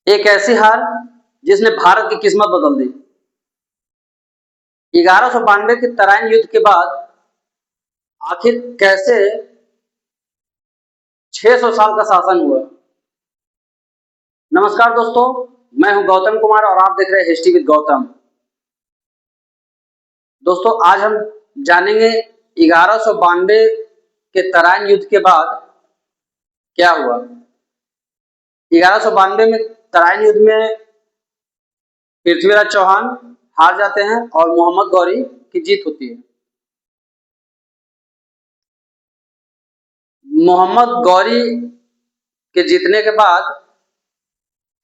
एक ऐसी हार जिसने भारत की किस्मत बदल दी। 1192 के तराइन युद्ध के बाद आखिर कैसे 600 साल का शासन हुआ। नमस्कार दोस्तों, मैं हूं गौतम कुमार और आप देख रहे हैं हिस्ट्री विद गौतम। दोस्तों, आज हम जानेंगे 1192 के तराइन युद्ध के बाद क्या हुआ। 1192 में तराइन युद्ध में पृथ्वीराज चौहान हार जाते हैं और मोहम्मद गौरी की जीत होती है। मोहम्मद गौरी के जीतने के बाद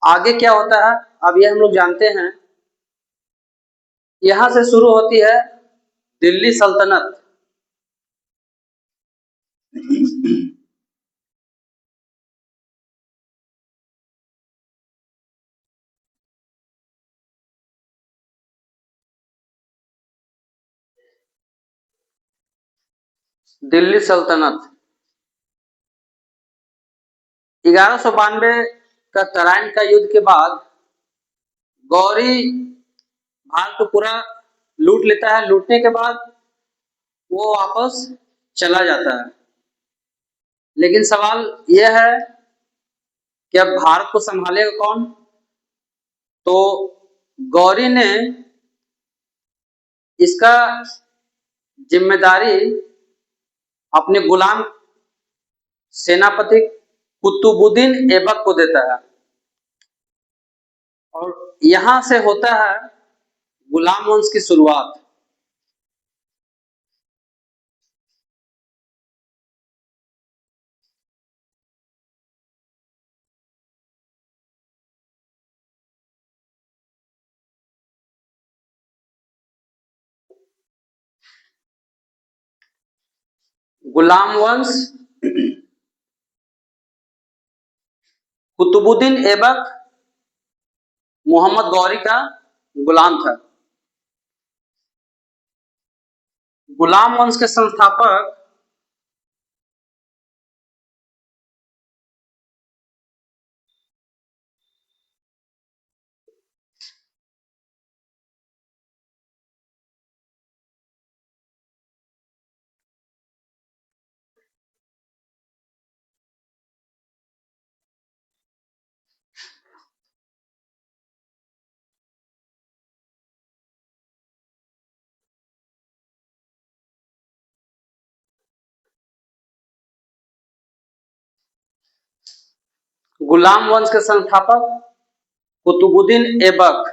आगे क्या होता है, अब ये हम लोग जानते हैं। यहां से शुरू होती है दिल्ली सल्तनत। दिल्ली सल्तनत 1192 का तराइन का युद्ध के बाद गौरी भारत को पूरा लूट लेता है। लूटने के बाद वो वापस चला जाता है। लेकिन सवाल यह है कि अब भारत को संभालेगा कौन। तो गौरी ने इसका जिम्मेदारी अपने गुलाम सेनापति कुतुबुद्दीन ऐबक को देता है और यहां से होता है गुलाम वंश की शुरुआत। गुलाम वंश कुतुबुद्दीन ऐबक मोहम्मद गौरी का गुलाम था। गुलाम वंश के संस्थापक गुलाम वंश के संस्थापक कुतुबुद्दीन ऐबक।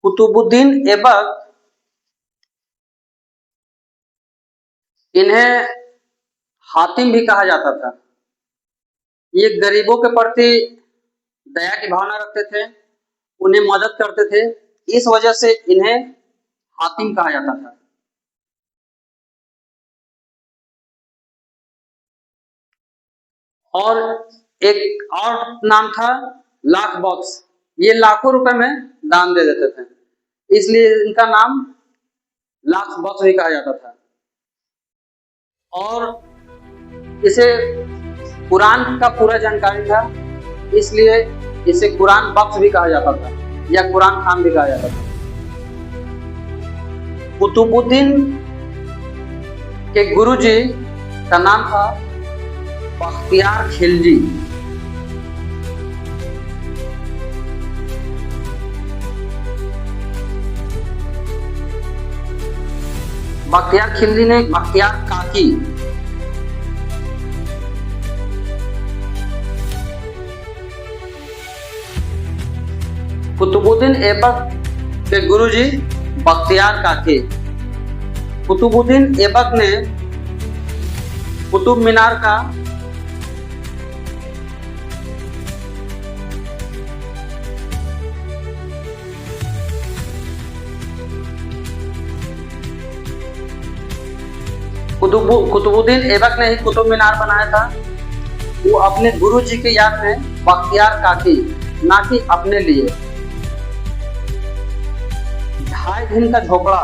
कुतुबुद्दीन ऐबक, इन्हें हातिम भी कहा जाता था। ये गरीबों के प्रति दया की भावना रखते थे, उन्हें मदद करते थे, इस वजह से इन्हें हातिम कहा जाता था। और एक और नाम था लाख बख्श। ये लाखों रुपए में दान दे देते थे, इसलिए इनका नाम लाख बख्श भी कहा जाता था। और इसे कुरान का पूरा जानकारी था, इसलिए इसे कुरान बख्श भी कहा जाता था या कुरान खान भी कहा जाता था। कुतुबुद्दीन के गुरुजी का नाम था बख्तियार खिलजी। बख्तियार खिलजी ने बख्तियार काकी कुतुबुद्दीन ऐबक के गुरुजी बख्तियार काकी। कुतुबुद्दीन ऐबक ने कुतुब मीनार का कुतुबुद्दीन ऐबक ने ही कुतुब मीनार बनाया था। वो अपने गुरु जी की याद में बख्तियार काकी, ना कि अपने लिए। 2.5 दिन का झोपड़ा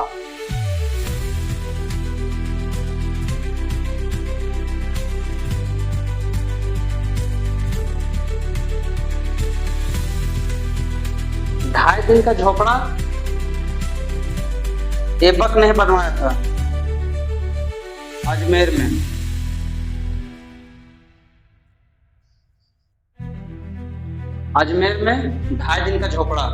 2.5 दिन का झोपड़ा ऐबक ने बनवाया था अजमेर में। अजमेर में 2.5 दिन का झोपड़ा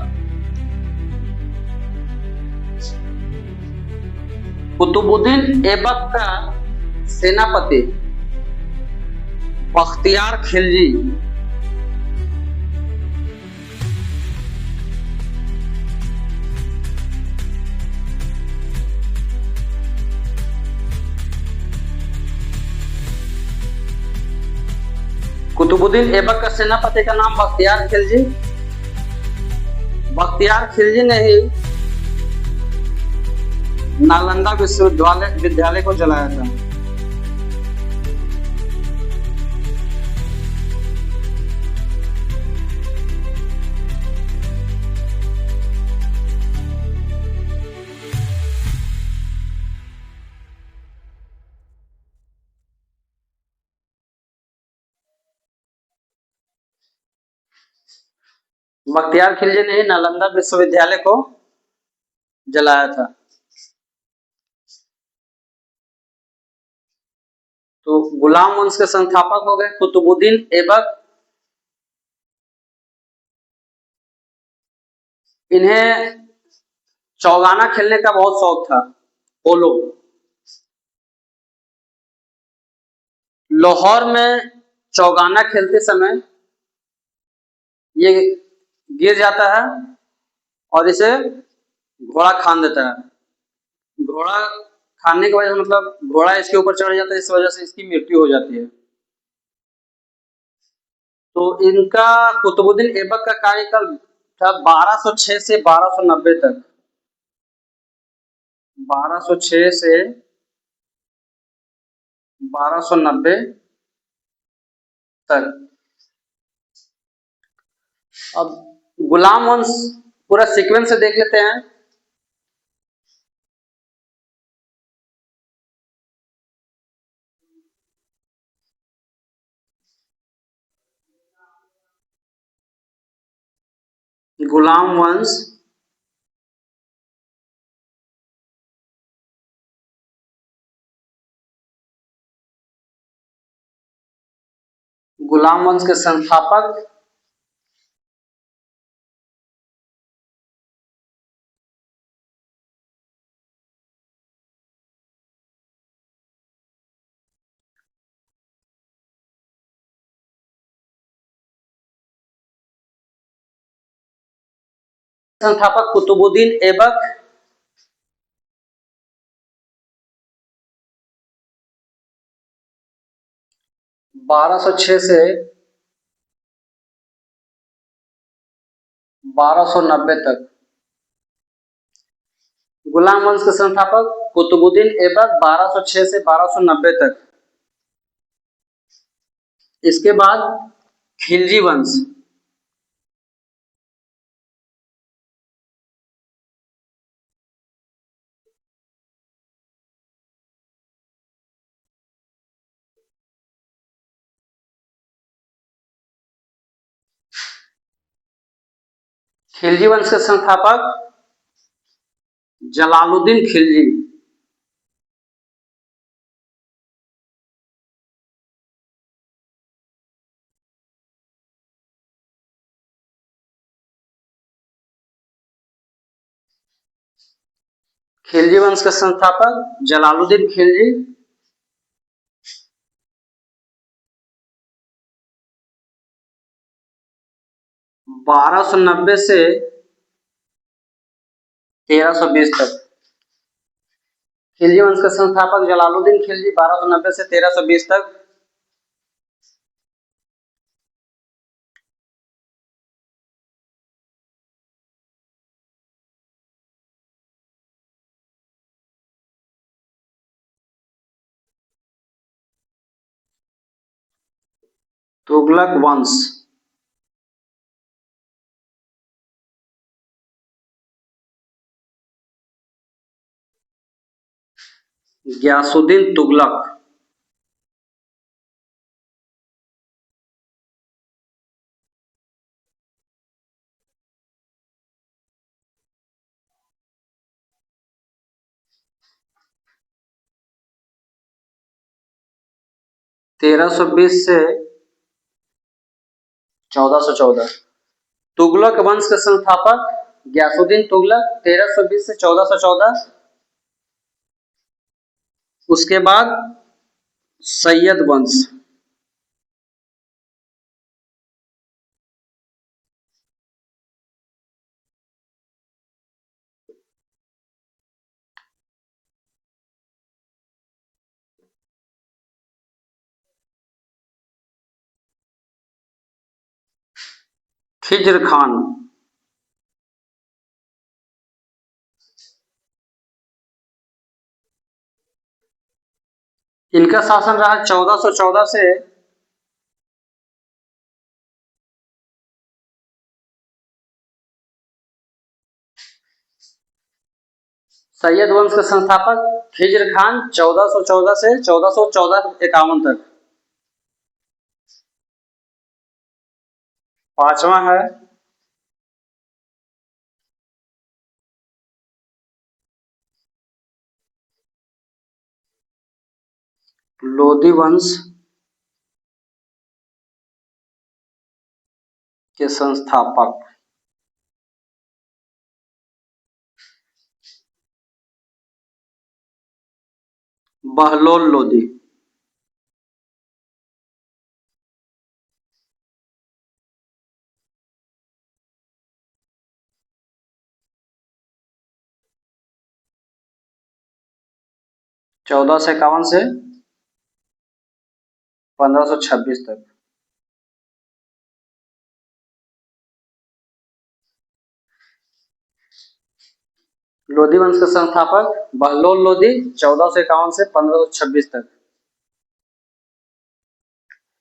कुतुबुद्दीन ऐबक का सेनापति बख्तियार खिलजी कुतुबुद्दीन ऐबक का सेनापति का नाम बख्तियार खिलजी। बख्तियार खिलजी ने ही नालंदा विश्वविद्यालय को जलाया था। बख्तियार खिलजी ने नालंदा विश्वविद्यालय को जलाया था। तो गुलाम वंश के संस्थापक हो गए कुतुबुद्दीन ऐबक। इन्हें चौगाना खेलने का बहुत शौक था, पोलो। लाहौर में चौगाना खेलते समय ये गिर जाता है और इसे घोड़ा खान देता है। घोड़ा खाने की वजह से मतलब घोड़ा इसके ऊपर चढ़ जाता है, इस वजह से इसकी मृत्यु हो जाती है। तो इनका कुतुबुद्दीन ऐबक का कार्यकाल था 1206 से 1290 तक। 1206 से 1290 तक। अब गुलाम वंश पूरा सीक्वेंस से देख लेते हैं। गुलाम वंश के संस्थापक कुतुबुद्दीन ऐबक। बारह सौ छह से 1290 तक। गुलाम वंश के संस्थापक कुतुबुद्दीन ऐबक 1206 से 1290 तक। इसके बाद खिलजी वंश। खिलजी वंश के संस्थापक जलालुद्दीन खिलजी। खिलजी वंश के संस्थापक जलालुद्दीन खिलजी। बारह सौ नब्बे से 1320 तक। खिलजी वंश के संस्थापक जलालुद्दीन खिलजी 1290 से 1320 तक। तुगलक वंश। गयासुद्दीन तुगलक। 1320 से 1414। तुगलक वंश के संस्थापक गयासुद्दीन तुगलक 1320 से 1414। उसके बाद सैयद वंश, खिज्र खान, इनका शासन रहा 1414 से सैयद वंश के संस्थापक खिज्र खान 1414 से 1451 तक। पांचवा है लोदी वंश के संस्थापक बहलोल लोदी। चौदह सौ इक्यावन से 1526 तक। लोदी वंश के संस्थापक बहलोल लोदी 1451 से 1526 तक।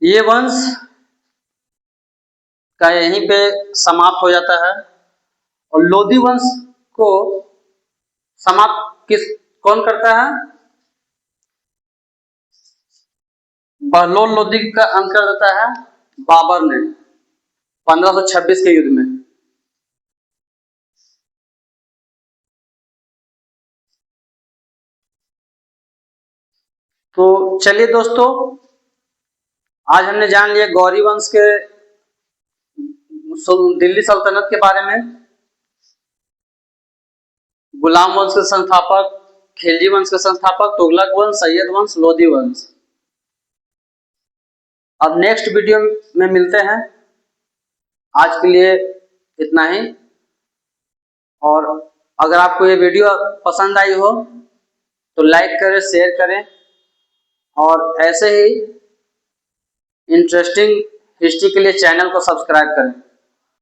ये वंश का यहीं पे समाप्त हो जाता है। और लोदी वंश को समाप्त कौन करता है? बहलोल लोदी का अंत कर देता है बाबर ने 1526 के युद्ध में। तो चलिए दोस्तों, आज हमने जान लिया गौरी वंश के दिल्ली सल्तनत के बारे में, गुलाम वंश के संस्थापक, खिलजी वंश के संस्थापक, तुगलक वंश, सैयद वंश, लोदी वंश। अब नेक्स्ट वीडियो में मिलते हैं। आज के लिए इतना ही। और अगर आपको ये वीडियो पसंद आई हो तो लाइक करें, शेयर करें और ऐसे ही इंटरेस्टिंग हिस्ट्री के लिए चैनल को सब्सक्राइब करें।